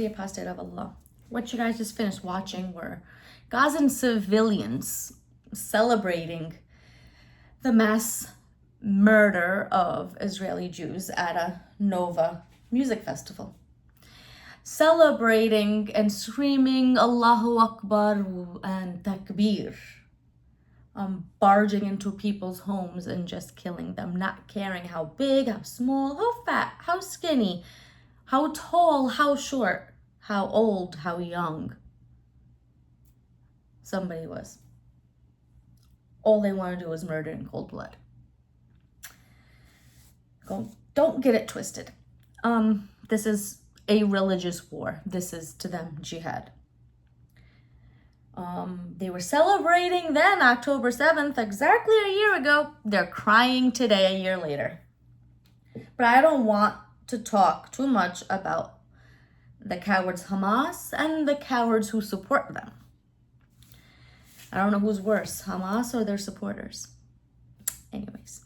the apostate of Allah. What you guys just finished watching were Gazan civilians celebrating the mass murder of Israeli Jews at a Nova music festival. Celebrating and screaming Allahu Akbar and Takbir. Barging into people's homes and just killing them, not caring how big, how small, how fat, how skinny, how tall, how short, how old, how young somebody was. All they want to do is murder in cold blood. Don't get it twisted. This is a religious war. This is to them jihad. They were celebrating then October 7th, exactly a year ago. They're crying today, a year later. But I don't want to talk too much about the cowards Hamas and the cowards who support them. I don't know who's worse, Hamas or their supporters. Anyways,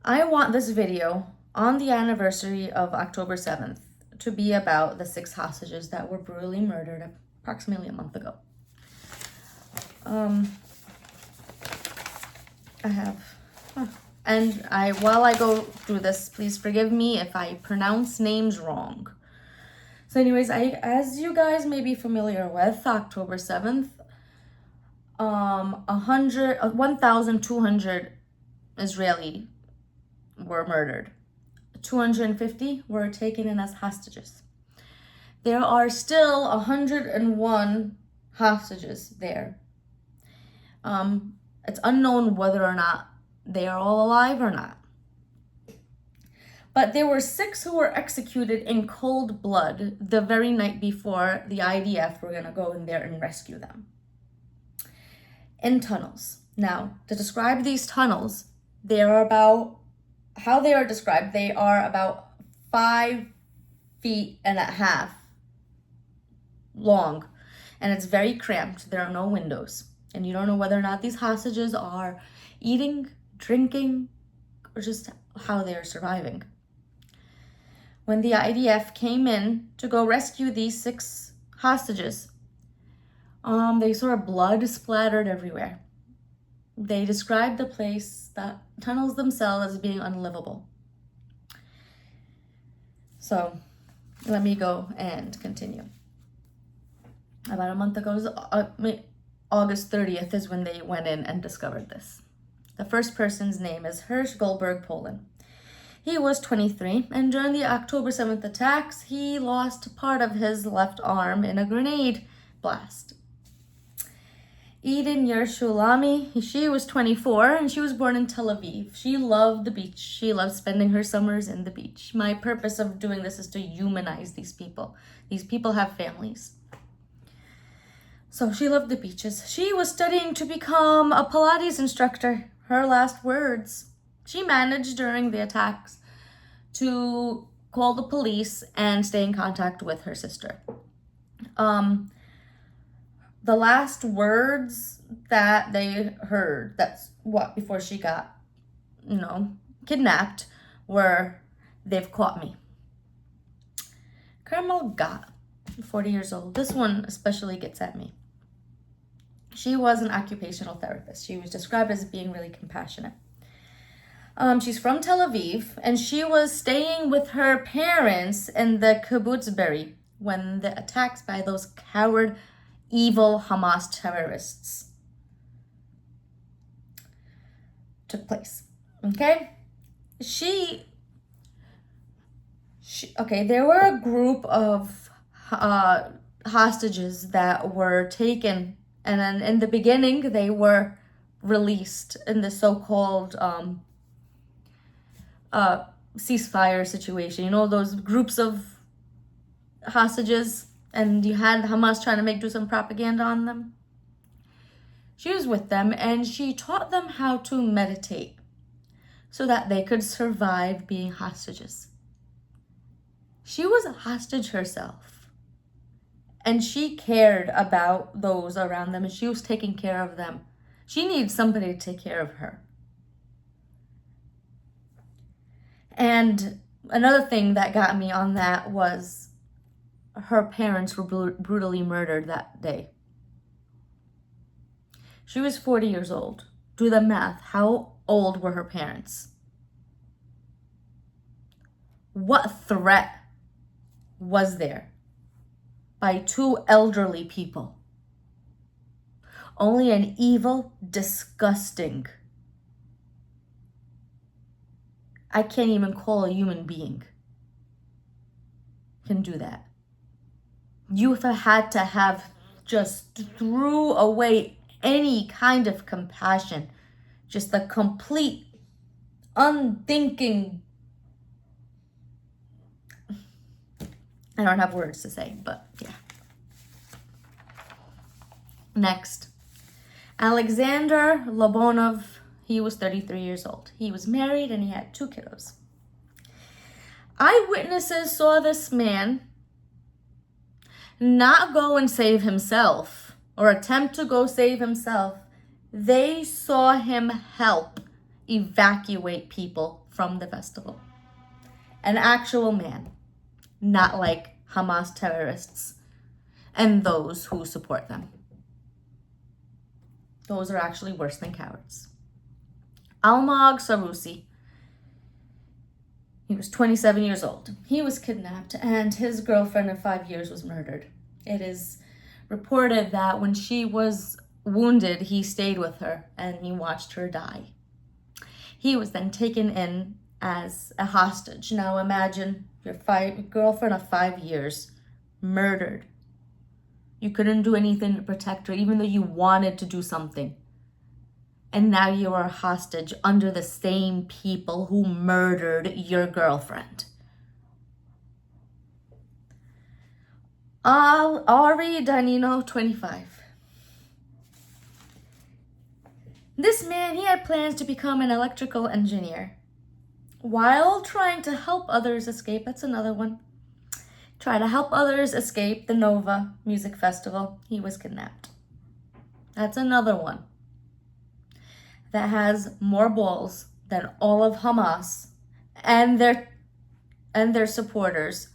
I want this video on the anniversary of October 7th to be about the 6 hostages that were brutally murdered approximately a month ago. While I go through this, please forgive me if I pronounce names wrong. So anyways, as you guys may be familiar with, October 7th, 1,200 Israeli were murdered. 250 were taken in as hostages. There are still 101 hostages there. It's unknown whether or not they are all alive or not. But there were 6 who were executed in cold blood the very night before the IDF were going to go in there and rescue them. In tunnels. Now, to describe these tunnels, they are about 5.5 feet long, and it's very cramped. There are no windows, and you don't know whether or not these hostages are eating, drinking, or just how they are surviving. When the IDF came in to go rescue these 6 hostages, they saw blood splattered everywhere. They described the place, the tunnels themselves, as being unlivable. So, let me go and continue. About a month ago, August 30th is when they went in and discovered this. The first person's name is Hirsch Goldberg Poland. He was 23, and during the October 7th attacks, he lost part of his left arm in a grenade blast. Eden Yershulami, she was 24, and she was born in Tel Aviv. She loved the beach. She loved spending her summers in the beach. My purpose of doing this is to humanize these people. These people have families. So she loved the beaches. She was studying to become a Pilates instructor. Her last words. She managed during the attacks to call the police and stay in contact with her sister. The last words that they heard, before she got, kidnapped, were, "They've caught me." Carmel Gott, 40 years old. This one especially gets at me. She was an occupational therapist. She was described as being really compassionate. She's from Tel Aviv, and she was staying with her parents in the kibbutz Be'eri when the attacks by those coward, evil Hamas terrorists took place. Okay? There were a group of hostages that were taken, and then in the beginning they were released in the so-called ceasefire situation. Those groups of hostages, and you had Hamas trying to do some propaganda on them. She was with them, and she taught them how to meditate so that they could survive being hostages. She was a hostage herself, and she cared about those around them, and she was taking care of them. She needs somebody to take care of her. And another thing that got me on that was her parents were brutally murdered that day. She was 40 years old. Do the math. How old were her parents? What threat was there by two elderly people? Only an evil, disgusting, I can't even call a human being, can do that. You had to have just threw away any kind of compassion, just the complete unthinking. I don't have words to say, but yeah. Next, Alexander Lobonov. He was 33 years old. He was married and he had 2 kiddos. Eyewitnesses saw this man not go and save himself or attempt to go save himself. They saw him help evacuate people from the festival. An actual man, not like Hamas terrorists and those who support them. Those are actually worse than cowards. Almog Sarusi. He was 27 years old. He was kidnapped and his girlfriend of 5 years was murdered. It is reported that when she was wounded, he stayed with her and he watched her die. He was then taken in as a hostage. Now imagine your girlfriend of 5 years murdered. You couldn't do anything to protect her, even though you wanted to do something. And now you are a hostage under the same people who murdered your girlfriend. Ari Danino, 25. This man, he had plans to become an electrical engineer. While trying to help others escape, that's another one. Try to help others escape the Nova Music Festival, he was kidnapped. That's another one that has more balls than all of Hamas and their supporters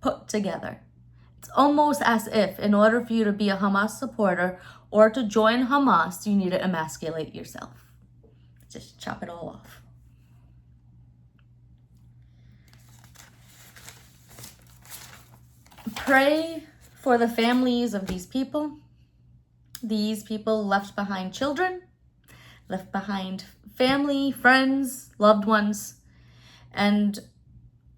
put together. It's almost as if in order for you to be a Hamas supporter or to join Hamas, you need to emasculate yourself. Just chop it all off. Pray for the families of these people. These people left behind children, left behind family, friends, loved ones. And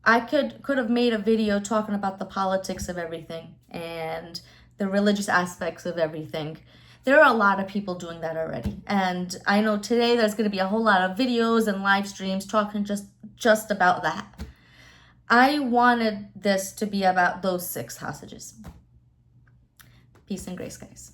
I could have made a video talking about the politics of everything and the religious aspects of everything. There are a lot of people doing that already. And I know today there's going to be a whole lot of videos and live streams talking just about that. I wanted this to be about those 6 hostages. Peace and grace, guys.